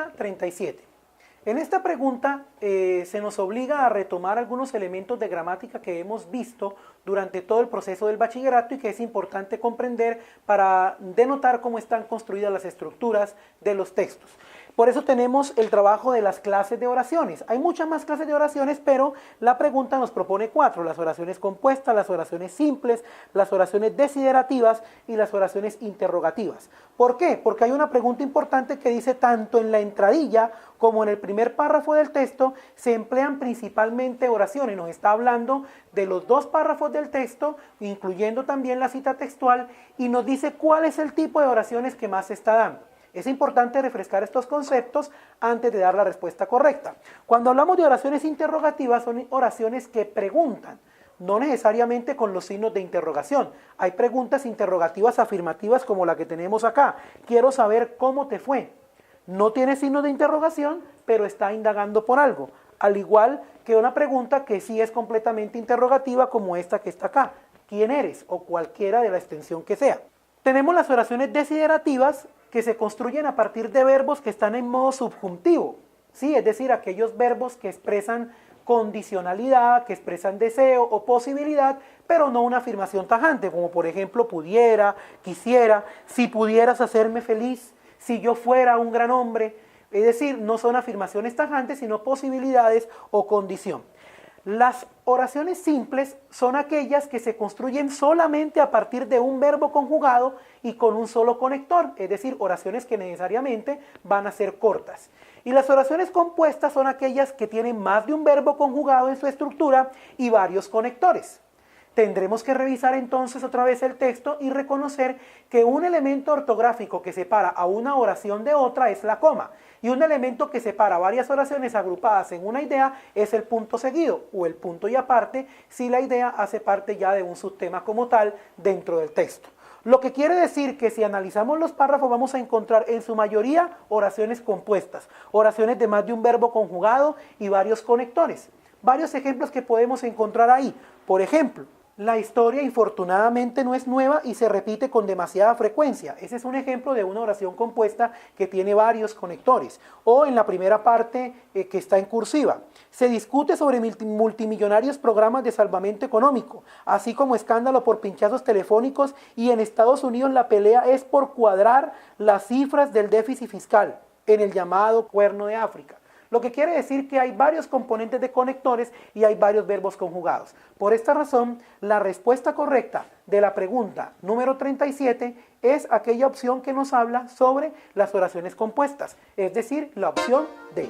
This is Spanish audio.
Pregunta 37. En esta pregunta se nos obliga a retomar algunos elementos de gramática que hemos visto durante todo el proceso del bachillerato y que es importante comprender para denotar cómo están construidas las estructuras de los textos. Por eso tenemos el trabajo de las clases de oraciones. Hay muchas más clases de oraciones, pero la pregunta nos propone 4. Las oraciones compuestas, las oraciones simples, las oraciones desiderativas y las oraciones interrogativas. ¿Por qué? Porque hay una pregunta importante que dice tanto en la entradilla como en el primer párrafo del texto se emplean principalmente oraciones. Nos está hablando de los 2 párrafos del texto, incluyendo también la cita textual, y nos dice cuál es el tipo de oraciones que más se está dando. Es importante refrescar estos conceptos antes de dar la respuesta correcta. Cuando hablamos de oraciones interrogativas, son oraciones que preguntan, no necesariamente con los signos de interrogación. Hay preguntas interrogativas afirmativas como la que tenemos acá. Quiero saber cómo te fue. No tiene signo de interrogación, pero está indagando por algo. Al igual que una pregunta que sí es completamente interrogativa como esta que está acá. ¿Quién eres? O cualquiera de la extensión que sea. Tenemos las oraciones desiderativas que se construyen a partir de verbos que están en modo subjuntivo, ¿sí? Es decir, aquellos verbos que expresan condicionalidad, que expresan deseo o posibilidad, pero no una afirmación tajante, como por ejemplo pudiera, quisiera, si pudieras hacerme feliz, si yo fuera un gran hombre. Es decir, no son afirmaciones tajantes, sino posibilidades o condición. Las oraciones simples son aquellas que se construyen solamente a partir de un verbo conjugado y con un solo conector, es decir, oraciones que necesariamente van a ser cortas. Y las oraciones compuestas son aquellas que tienen más de un verbo conjugado en su estructura y varios conectores. Tendremos que revisar entonces otra vez el texto y reconocer que un elemento ortográfico que separa a una oración de otra es la coma, y un elemento que separa varias oraciones agrupadas en una idea es el punto seguido o el punto y aparte si la idea hace parte ya de un subtema como tal dentro del texto. Lo que quiere decir que si analizamos los párrafos vamos a encontrar en su mayoría oraciones compuestas, oraciones de más de un verbo conjugado y varios conectores. Varios ejemplos que podemos encontrar ahí. Por ejemplo, la historia infortunadamente no es nueva y se repite con demasiada frecuencia. Ese es un ejemplo de una oración compuesta que tiene varios conectores. O en la primera parte que está en cursiva. Se discute sobre multimillonarios programas de salvamento económico, así como escándalo por pinchazos telefónicos, y en Estados Unidos la pelea es por cuadrar las cifras del déficit fiscal en el llamado Cuerno de África. Lo que quiere decir que hay varios componentes de conectores y hay varios verbos conjugados. Por esta razón, la respuesta correcta de la pregunta número 37 es aquella opción que nos habla sobre las oraciones compuestas, es decir, la opción D.